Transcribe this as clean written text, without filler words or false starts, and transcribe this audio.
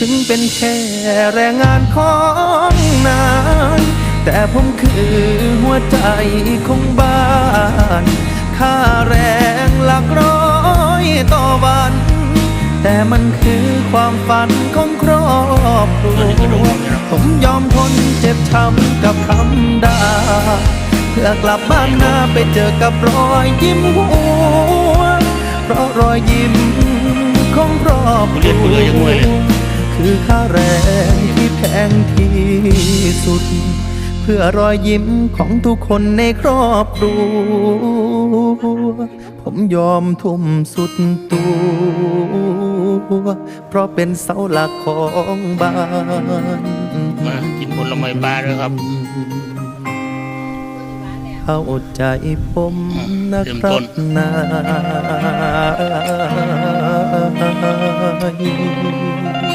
ถึงเป็นแค่แรงงานของนายแต่ผมคือหัวใจของบ้านค่าแรงหลักร้อยต่อวันแต่มันคือความฝันของครอบครัวผมยอมทนเจ็บช้ำกับคำด่าเพื่อกลับบ้านนาไปเจอกับรอยยิ้มหัวเพราะรอยยิ้มของครอบครัวคือค่าแรงที่แพงที่สุดเพื่อรอยยิ้มของทุกคนในครอบครัวผมยอมทุ่มสุดตัวเพราะเป็นเสาหลักของบ้านมากินผลไม้ปลาด้วยครับเข้าใจผมนะครับนาย